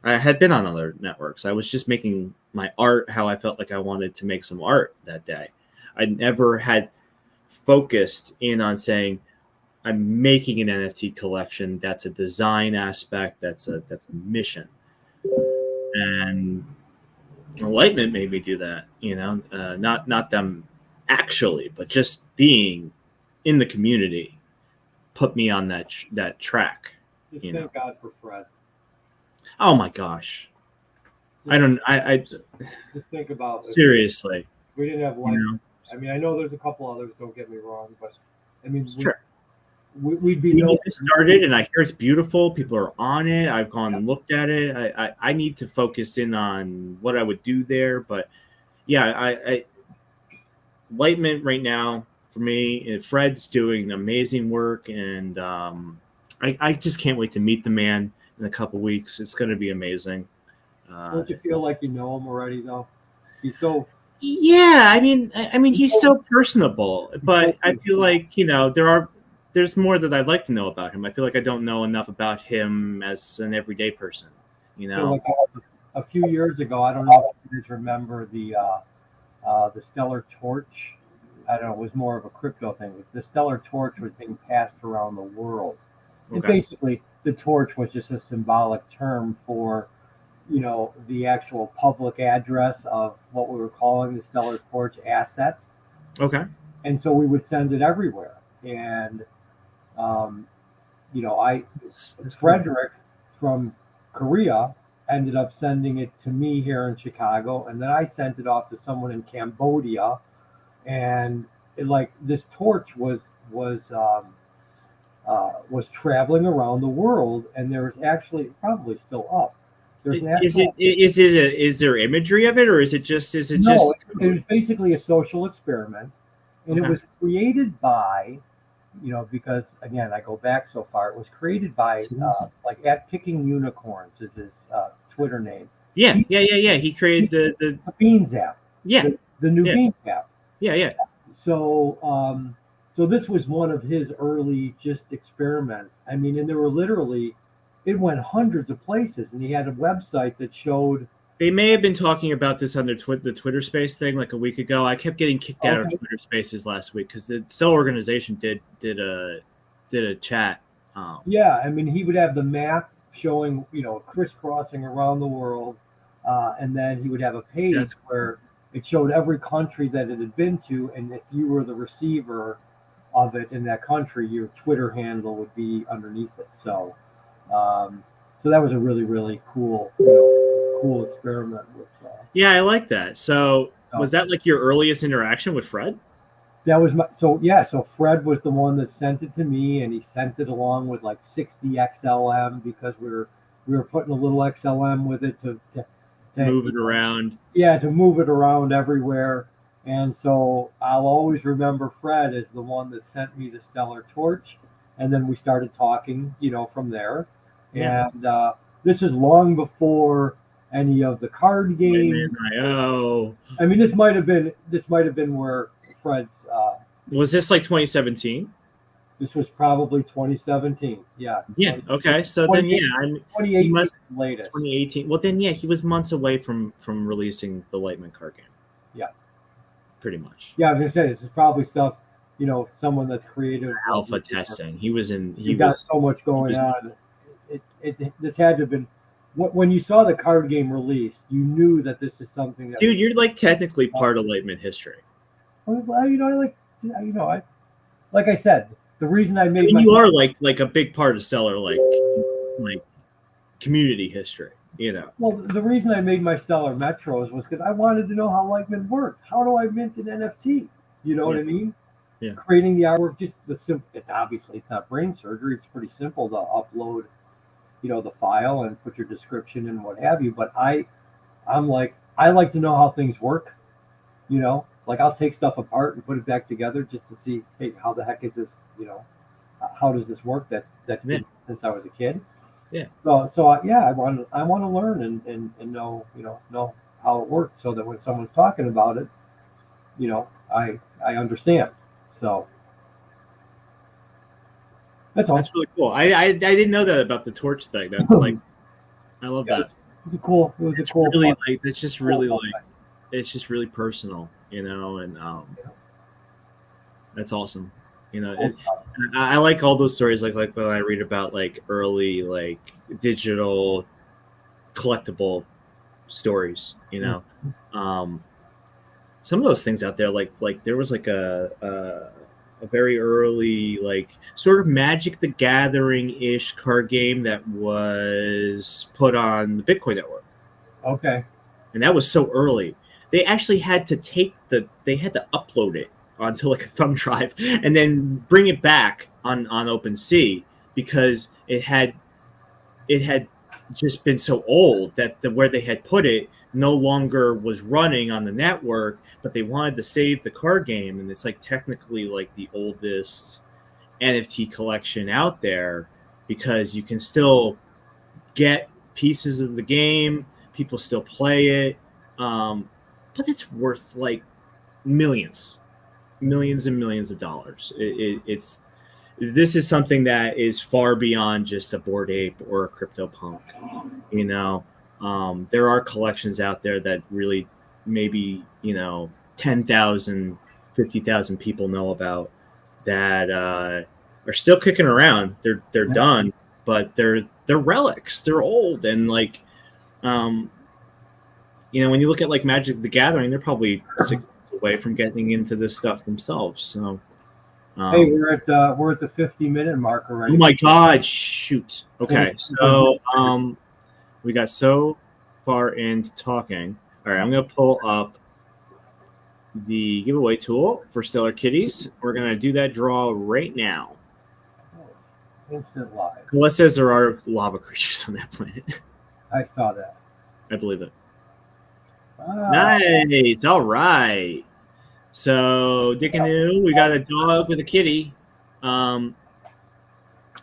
I had been on other networks. I was just making my art how I felt like I wanted to make some art that day. I never had focused in on saying, I'm making an NFT collection. That's a design aspect. That's a mission. And Litemint made me do that, not them actually, but just being in the community put me on that track. Just thank God for Fred. Oh my gosh. I just think about seriously. We didn't have one. I mean, I know there's a couple others, don't get me wrong, but I mean, sure. We'd be started, and I hear it's beautiful. People are on it. I've gone and looked at it. I need to focus in on what I would do there, but yeah, I Litemint right now for me. Fred's doing amazing work, and I just can't wait to meet the man in a couple weeks. It's going to be amazing, Don't you feel like you know him already though? He's so Yeah, I mean, he's so personable, but I feel so like there's more that I'd like to know about him. I feel like I don't know enough about him as an everyday person. You so know? like a few years ago, I don't know if you guys remember the Stellar Torch. I don't know, it was more of a crypto thing. The Stellar Torch was being passed around the world. And Okay. basically, the torch was just a symbolic term for, the actual public address of what we were calling the Stellar Torch asset. Okay. And so we would send it everywhere. And, um, That's cool. Frederick from Korea ended up sending it to me here in Chicago. And then I sent it off to someone in Cambodia. And this torch was traveling around the world, and there's actually probably still up. There's an actual Is there imagery of it, or is it just no. It was basically a social experiment, and it Okay. was created by, because again I go back so far. It was created by like at Picking Unicorns is his Twitter name. Yeah. He created the The Beans app. yeah The new yeah Beans app. yeah. So this was one of his early just experiments. I mean, and there were literally, it went hundreds of places, and he had a website that showed. They may have been talking about this on the Twitter Space thing like a week ago. I kept getting kicked out of Okay. Twitter Spaces last week because the Cell organization did a chat. Yeah, I mean, he would have the map showing, crisscrossing around the world, and then he would have a page where it showed every country that it had been to, and if you were the receiver of it in that country, your Twitter handle would be underneath it. So that was a really, really cool, cool experiment with. Yeah, I like that. So was that like your earliest interaction with Fred? That was so Fred was the one that sent it to me, and he sent it along with like 60 XLM because we were putting a little XLM with it to move it around. Yeah, to move it around everywhere. And so I'll always remember Fred as the one that sent me the Stellar Torch, and then we started talking, from there. Yeah. And this is long before any of the card games. I mean, this might have been where Fred's. Was this like 2017? This was probably 2017. Yeah. Yeah. Okay. So then, 2018 latest. 2018. Well, then, he was months away from releasing the Litemint card game. Yeah. Pretty much. Yeah, I was gonna say this is probably stuff. Someone that's creative. Alpha testing. He got so much going on. This had to have been when you saw the card game released, you knew that this is something that. Dude, you're like technically part of Litemint history. Well, like I said, the reason I made you are like a big part of Stellar like community history. Well, the reason I made my Stellar Metros was because I wanted to know how Litemint worked. How do I mint an NFT? You know what I mean? Yeah. Creating the artwork, just the simple. It's not brain surgery. It's pretty simple to upload, the file and put your description and what have you. But I like to know how things work. Like I'll take stuff apart and put it back together just to see, hey, how the heck is this? How does this work? That's been since I was a kid. Yeah. So yeah, I want to learn and know how it works so that when someone's talking about it, I understand. So that's all. That's really cool. I didn't know that about the torch thing. That's like, I love that. It's cool. It was a cool. Really like it's just really like it's just really personal, and that's awesome. I like all those stories, like when I read about like early like digital collectible stories. Some of those things out there, like there was like a very early like sort of Magic the Gathering-ish card game that was put on the Bitcoin network. Okay. And that was so early. They actually had to upload it onto like a thumb drive and then bring it back on OpenSea because it had just been so old that where they had put it no longer was running on the network, but they wanted to save the card game, and it's like technically like the oldest NFT collection out there because you can still get pieces of the game, People still play it, but it's worth like millions and millions of dollars. This is something that is far beyond just a Bored Ape or a CryptoPunk. You know, there are collections out there that really maybe 10,000, 50,000 people know about that are still kicking around. They're done, but they're relics. They're old, and like when you look at like Magic the Gathering, they're probably 6 months away from getting into this stuff themselves. So, hey, we're at the 50-minute mark already. Oh my God! Shoot. Okay, so we got so far into talking. All right, I'm gonna pull up the giveaway tool for Stellar Kitties. We're gonna do that draw right now. Instant live. Well, it says there are lava creatures on that planet. I saw that. I believe it. Nice. All right. So, Dickanu, we got a dog with a kitty.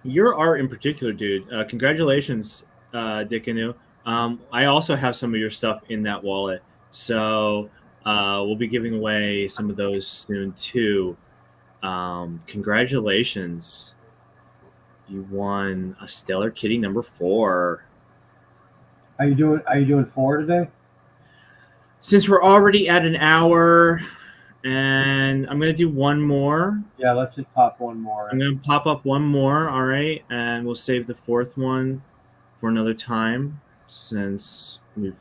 Your art in particular, dude. Congratulations, Dickanu. I also have some of your stuff in that wallet. So, we'll be giving away some of those soon, too. Congratulations. You won a Stellar Kitty number 4. Are you doing 4 today? Since we're already at an hour, and I'm gonna do one more. Yeah, let's just pop one more. I'm gonna pop up one more, all right, and we'll save the 4th one for another time, since we've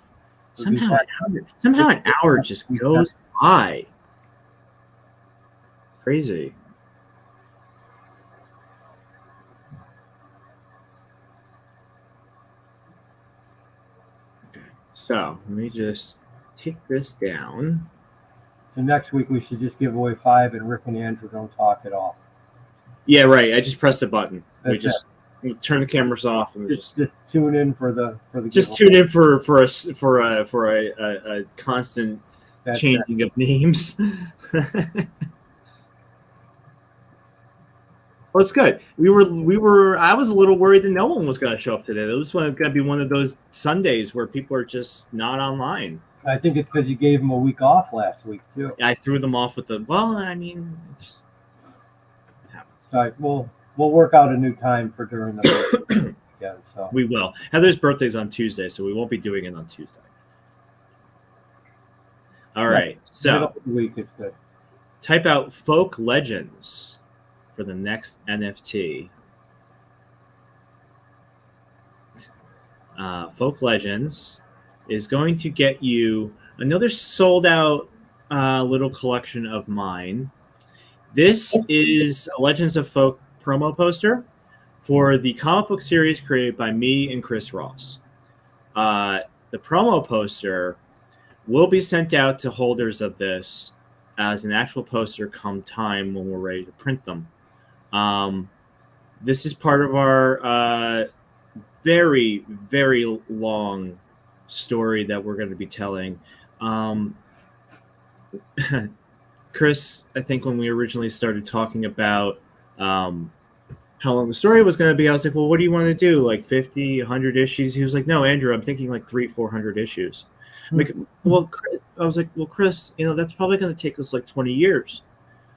somehow an hour just goes by. Crazy. So let me just take this down. So next week we should just give away 5, and Rick and Andrew don't talk at all. Yeah, right. I just pressed a button. That's we turn the cameras off and just tune in for the. Just tune in for a constant changing of names. Well, it's good. We were. I was a little worried that no one was going to show up today. It was going to be one of those Sundays where people are just not online. I think it's because you gave them a week off last week too. I threw them off with it happens. So we'll work out a new time for during the weekend. So we will. Heather's birthday's on Tuesday, so we won't be doing it on Tuesday. All right. So the week is good. Type out folk legends for the next NFT. Folk Legends is going to get you another sold out little collection of mine. This is a Legends of Folk promo poster for the comic book series created by me and Chris Ross. The promo poster will be sent out to holders of this as an actual poster come time when we're ready to print them. This is part of our very, very long story that we're going to be telling. Chris, I think when we originally started talking about how long the story was going to be, I was like, well, what do you want to do? Like 50, 100 issues? He was like, no, Andrew, I'm thinking like 300-400 issues. I'm like, well, I was like, well, Chris, that's probably going to take us like 20 years.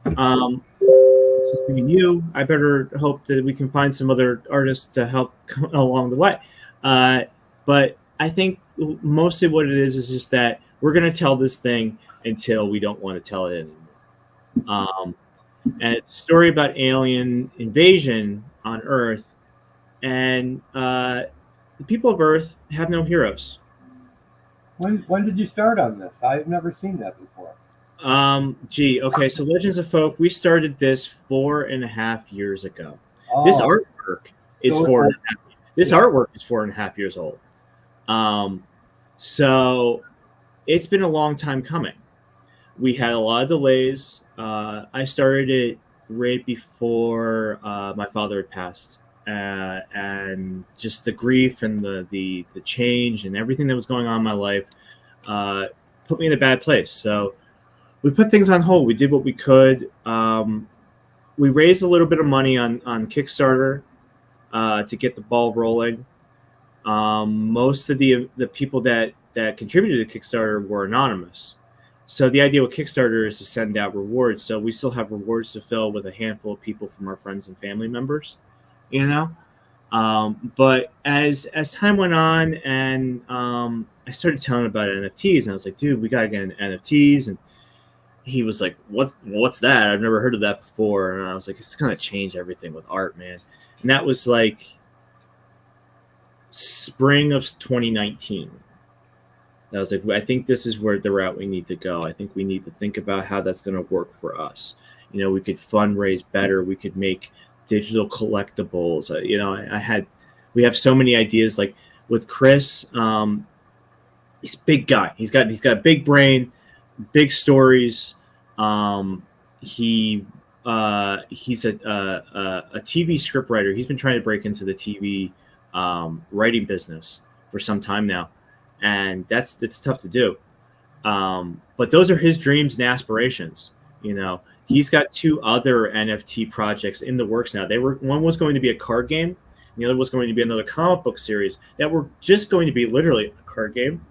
Just me and you. I better hope that we can find some other artists to help along the way. But I think mostly what it is just that we're going to tell this thing until we don't want to tell it anymore. And it's a story about alien invasion on Earth, and the people of Earth have no heroes. When did you start on this? I've never seen that before. Okay, so Legends of Folk, we started this 4.5 years ago. Oh. This artwork is 4.5. This artwork is 4.5 years old. So it's been a long time coming. We had a lot of delays. I started it right before my father had passed, and just the grief and the change and everything that was going on in my life put me in a bad place. So we put things on hold. We did what we could. We raised a little bit of money on Kickstarter to get the ball rolling. Most of the people that that contributed to Kickstarter were anonymous. So the idea with Kickstarter is to send out rewards. So we still have rewards to fill with a handful of people from our friends and family members, you know. But as time went on, and I started telling about NFTs, and I was like, dude, we gotta get into NFTs. And he was like, what's that? I've never heard of that before. And I was like, it's gonna change everything with art, man. And that was like spring of 2019. I was like, I think this is where the route we need to go. I think we need to think about how that's going to work for us. You know, we could fundraise better. We could make digital collectibles. You know, we have so many ideas. Like with Chris, he's a big guy. He's got a big brain, big stories. He's a TV script writer. He's been trying to break into the TV writing business for some time now. And it's tough to do. But those are his dreams and aspirations. You know, he's got 2 other NFT projects in the works now. One was going to be a card game, and the other was going to be another comic book series that were just going to be literally a card game,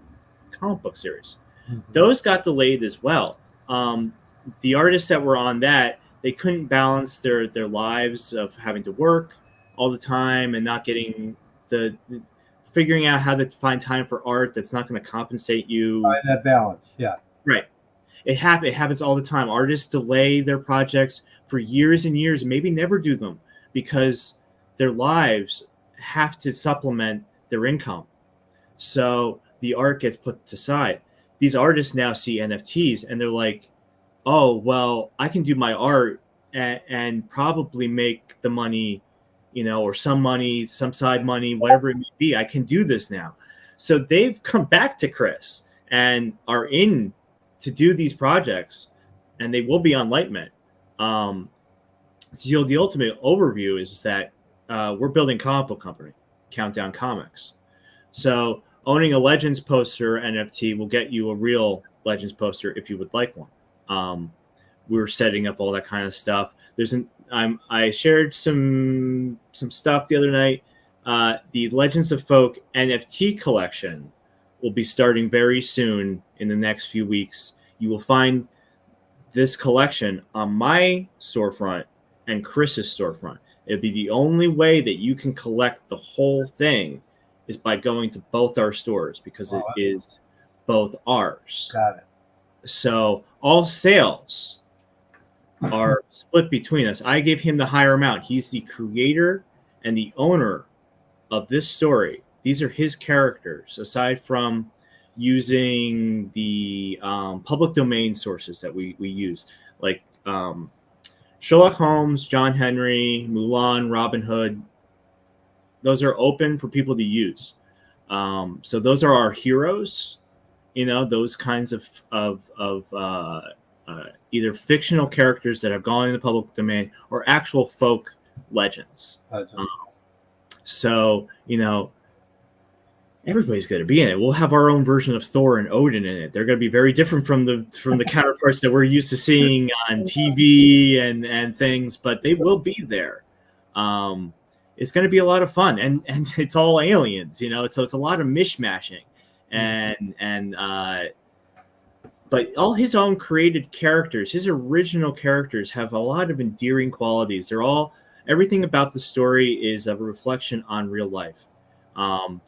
comic book series. Mm-hmm. Those got delayed as well. The artists that were on that, they couldn't balance their lives of having to work all the time and not getting figuring out how to find time for art that's not going to compensate you. Find that balance, yeah. Right. It happens all the time. Artists delay their projects for years and years, and maybe never do them because their lives have to supplement their income. So the art gets put aside. These artists now see NFTs, and they're like, oh, well, I can do my art and probably make the money, you know, or some money, some side money, whatever it may be. I can do this now. So they've come back to Chris and are in to do these projects, and they will be on Litemint. So the ultimate overview is that we're building a comic book company, Countdown Comics. So owning a Legends poster NFT will get you a real Legends poster if you would like one. We're setting up all that kind of stuff. I shared some stuff the other night. The Legends of Folk NFT collection will be starting very soon in the next few weeks. You will find this collection on my storefront and Chris's storefront. It'll be the only way that you can collect the whole thing is by going to both our stores because it is both ours. Got it. So all sales are split between us. I gave him the higher amount. He's the creator and the owner of this story. These are his characters, aside from using the public domain sources that we use, like Sherlock Holmes, John Henry, Mulan, Robin Hood. Those are open for people to use. So those are our heroes. You know, those kinds of either fictional characters that have gone in the public domain or actual folk legends. So, you know, everybody's going to be in it. We'll have our own version of Thor and Odin in it. They're going to be very different from the counterparts that we're used to seeing on TV and things, but they will be there. It's going to be a lot of fun, and it's all aliens, you know. So it's a lot of mishmashing, but all his own created characters, his original characters, have a lot of endearing qualities. Everything about the story is a reflection on real life. Every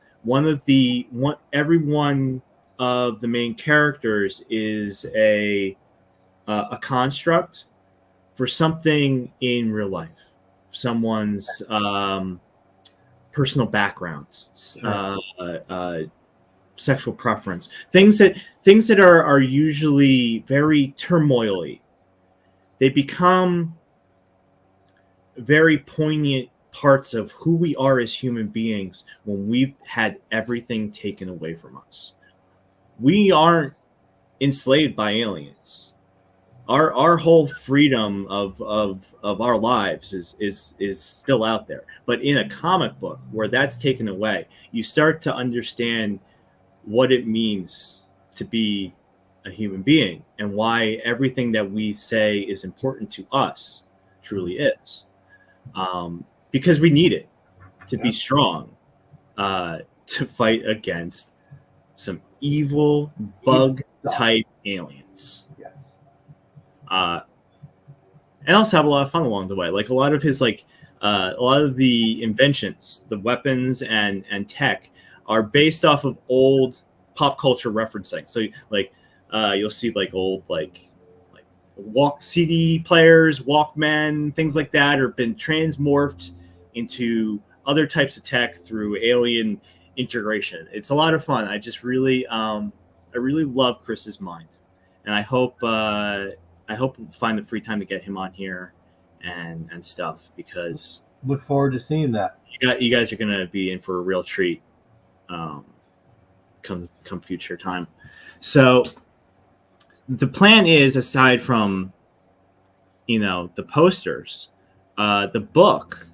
one of the main characters is a construct for something in real life, someone's personal background, sexual preference, things that are usually very turmoily. They become very poignant parts of who we are as human beings when we've had everything taken away from us. We aren't enslaved by aliens. Our whole freedom of our lives is still out there. But in a comic book where that's taken away, you start to understand what it means to be a human being and why everything that we say is important to us truly is. Because we need it to be strong, to fight against some evil bug type aliens. Yes. And also have a lot of fun along the way. Like a lot of his a lot of the inventions, the weapons and tech are based off of old pop culture referencing. So like you'll see like old like walk CD players, Walkmen, things like that are been transmorphed into other types of tech through alien integration. It's a lot of fun. I just really I really love Chris's mind, and I hope we'll find the free time to get him on here and stuff, because Look forward to seeing that. you guys are gonna be in for a real treat come future time. So the plan is, aside from the posters, the book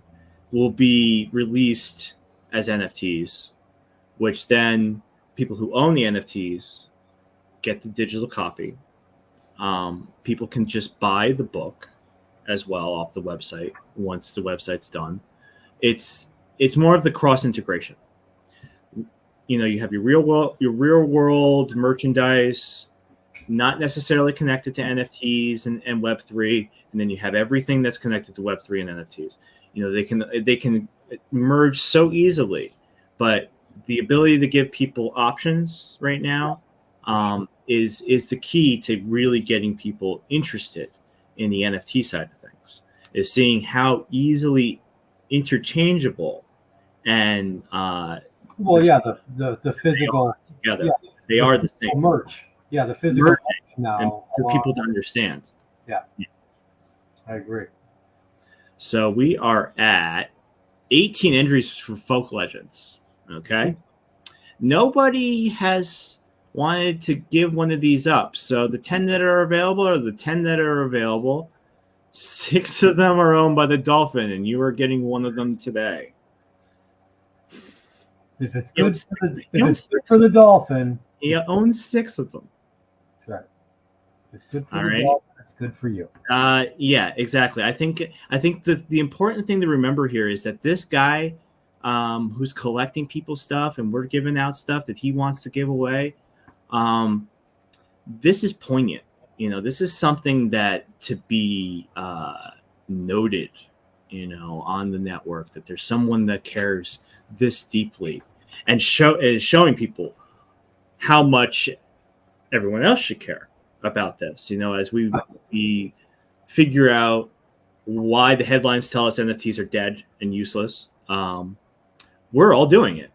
will be released as NFTs, which then people who own the NFTs get the digital copy. People can just buy the book as well off the website once the website's done. It's more of the cross integration. You have your real world merchandise, not necessarily connected to NFTs and Web3, and then you have everything that's connected to Web3 and NFTs. They can merge so easily, but the ability to give people options right now is the key to really getting people interested in the NFT side of things, is seeing how easily interchangeable and the physical together. They are the same merch. Yeah, the physical merch now, and for people to understand. Yeah, I agree. So we are at 18 entries for Folk Legends. Okay, nobody has wanted to give one of these up. So the 10 that are available are the 10 that are available. 6 of them are owned by the Dolphin, and you are getting one of them today. If it's good for the Dolphin, he owns 6 of them. That's right. If it's good for the Dolphin, it's good for you. Yeah, exactly. I think the important thing to remember here is that this guy who's collecting people's stuff, and we're giving out stuff that he wants to give away, this is poignant. This is something that to be noted, on the network, that there's someone that cares this deeply and is showing people how much everyone else should care about this. As we figure out why the headlines tell us NFTs are dead and useless, we're all doing it.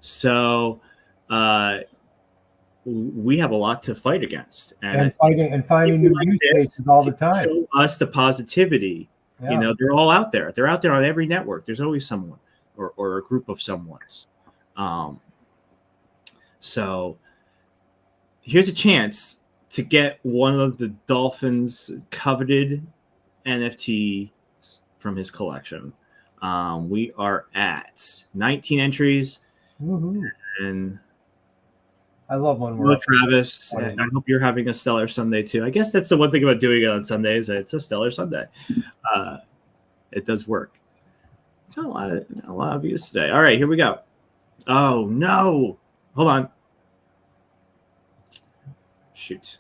So we have a lot to fight against, and finding new use cases all the time. Show us the positivity. Yeah. They're all out there. They're out there on every network. There's always someone or a group of someones. So here's a chance to get one of the Dolphin's coveted NFTs from his collection. We are at 19 entries. Woo-hoo. And I love when we're Travis. I hope you're having a stellar Sunday too. I guess that's the one thing about doing it on Sundays. It's a stellar Sunday. It does work. Got a lot of views today. All right, here we go. Oh no! Hold on. Shoot.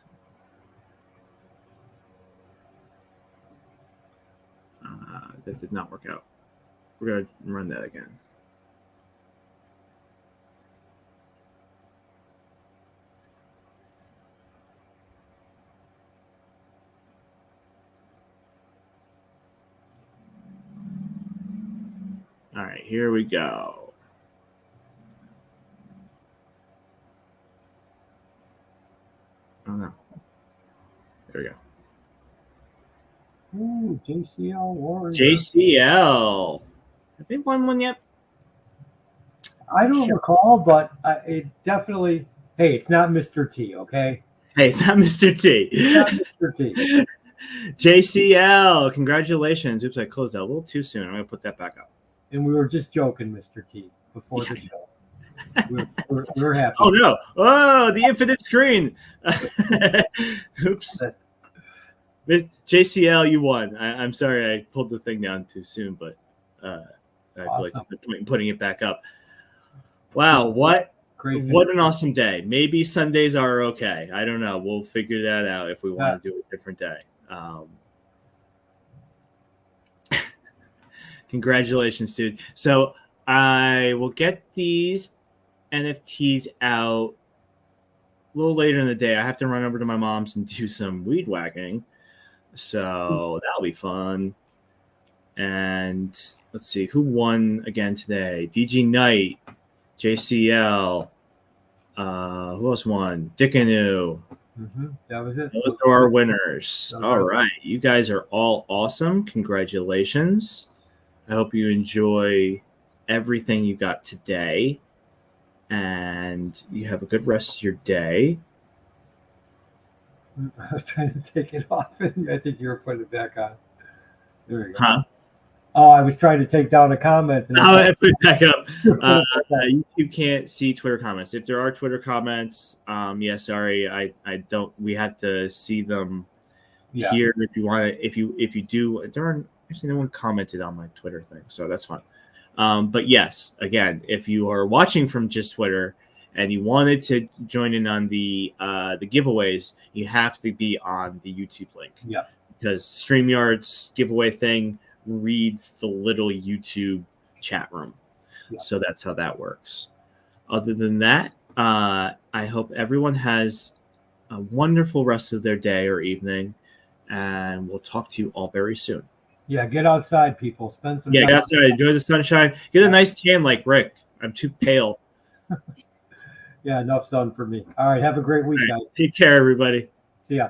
That did not work out. We're gonna run that again. All right, here we go. Oh no. There we go. Ooh, JCL Warrior. JCL. Have they won one yet? I don't recall, but it definitely. Hey, it's not Mr. T, okay? Hey, it's not Mr. T. It's not Mr. T. JCL, congratulations. Oops, I closed that a little too soon. I'm going to put that back up. And we were just joking, Mr. T, before the show. We're happy. Oh, no. Oh, the infinite screen. Oops. JCL, you won. I'm sorry I pulled the thing down too soon, but I feel like there's no point in putting it back up. Wow, what Crayfish. What an awesome day. Maybe Sundays are okay. I don't know. We'll figure that out if we want to do a different day. Congratulations, dude. So I will get these NFTs out a little later in the day. I have to run over to my mom's and do some weed whacking. So that'll be fun. And let's see, who won again today? DG Knight, JCL. Who else won? Dickanu. That was it. Those are our winners. All right. You guys are all awesome. Congratulations. I hope you enjoy everything you got today. And you have a good rest of your day. I was trying to take it off, and I think you were putting it back on. There we go. Huh? Oh, I was trying to take down a comment. And I put it back up. YouTube can't see Twitter comments. If there are Twitter comments, yeah, sorry, I don't. We have to see them here. If you want to, if you do, there aren't actually no one commented on my Twitter thing, so that's fine. But yes, again, if you are watching from just Twitter and you wanted to join in on the giveaways, you have to be on the YouTube link. Yeah. Because StreamYard's giveaway thing reads the little YouTube chat room. Yeah. So that's how that works. Other than that, I hope everyone has a wonderful rest of their day or evening, and we'll talk to you all very soon. Yeah, get outside, people. Spend some time. Get outside. Enjoy the sunshine. Get a nice tan like Rick. I'm too pale. Yeah, enough sun for me. All right, have a great week, guys. Take care, everybody. See ya.